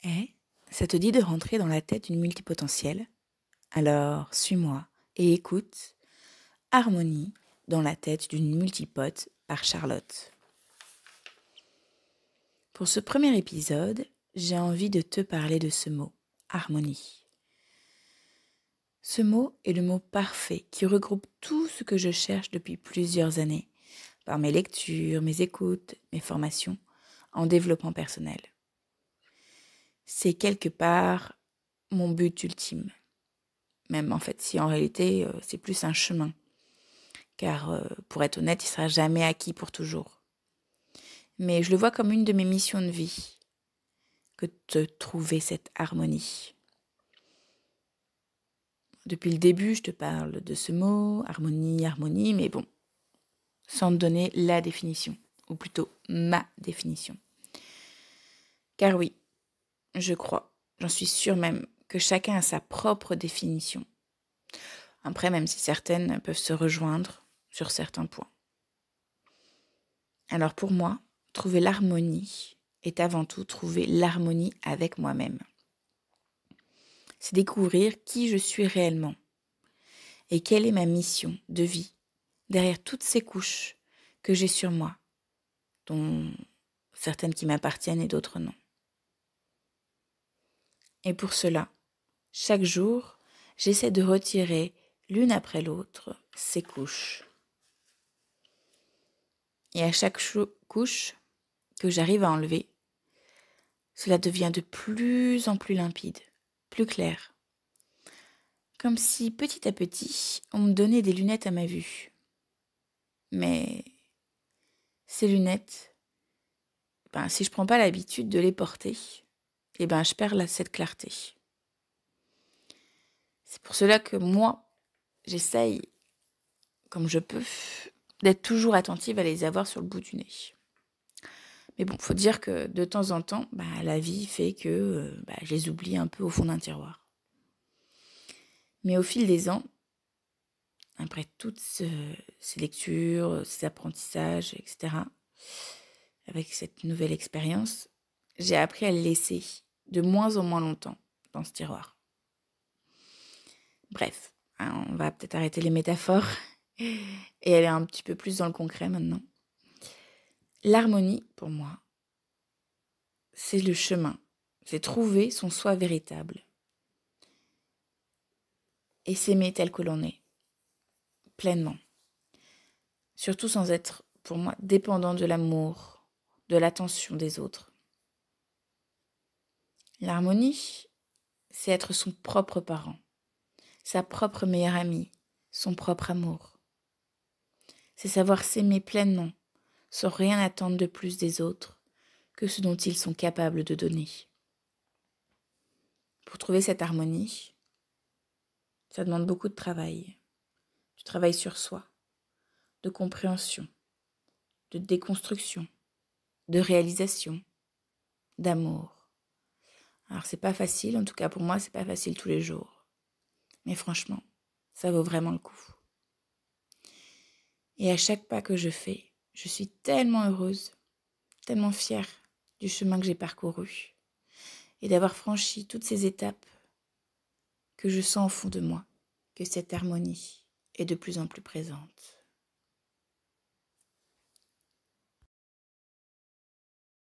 Eh, ça te dit de rentrer dans la tête d'une multipotentielle? Alors, suis-moi et écoute Harmonie dans la tête d'une multipote par Charlotte. Pour ce premier épisode, j'ai envie de te parler de ce mot, harmonie. Ce mot est le mot parfait qui regroupe tout ce que je cherche depuis plusieurs années, par mes lectures, mes écoutes, mes formations en développement personnel. C'est quelque part mon but ultime. Même en fait, si en réalité, c'est plus un chemin. Car pour être honnête, il ne sera jamais acquis pour toujours. Mais je le vois comme une de mes missions de vie, que de trouver cette harmonie. Depuis le début, je te parle de ce mot, harmonie, mais bon, sans te donner la définition, ou plutôt ma définition. Car oui, je crois, j'en suis sûre même, que chacun a sa propre définition. Après, même si certaines peuvent se rejoindre sur certains points. Alors pour moi, trouver l'harmonie est avant tout trouver l'harmonie avec moi-même. C'est découvrir qui je suis réellement et quelle est ma mission de vie derrière toutes ces couches que j'ai sur moi, dont certaines qui m'appartiennent et d'autres non. Et pour cela, chaque jour, j'essaie de retirer l'une après l'autre ces couches. Et à chaque couche que j'arrive à enlever, cela devient de plus en plus limpide, plus clair. Comme si petit à petit, on me donnait des lunettes à ma vue. Mais ces lunettes, si je prends pas l'habitude de les porter, je perds cette clarté. C'est pour cela que moi, j'essaye, comme je peux, d'être toujours attentive à les avoir sur le bout du nez. Mais bon, faut dire que de temps en temps, la vie fait que je les oublie un peu au fond d'un tiroir. Mais au fil des ans, après toutes ces lectures, ces apprentissages, etc., avec cette nouvelle expérience, j'ai appris à le laisser de moins en moins longtemps dans ce tiroir. Bref, on va peut-être arrêter les métaphores et aller un petit peu plus dans le concret maintenant. L'harmonie, pour moi, c'est le chemin. C'est trouver son soi véritable. Et s'aimer tel que l'on est. Pleinement. Surtout sans être, pour moi, dépendant de l'amour, de l'attention des autres. L'harmonie, c'est être son propre parent, sa propre meilleure amie, son propre amour. C'est savoir s'aimer pleinement, sans rien attendre de plus des autres que ce dont ils sont capables de donner. Pour trouver cette harmonie, ça demande beaucoup de travail. Du travail sur soi, de compréhension, de déconstruction, de réalisation, d'amour. Alors c'est pas facile, en tout cas pour moi c'est pas facile tous les jours. Mais franchement, ça vaut vraiment le coup. Et à chaque pas que je fais, je suis tellement heureuse, tellement fière du chemin que j'ai parcouru et d'avoir franchi toutes ces étapes que je sens au fond de moi que cette harmonie est de plus en plus présente.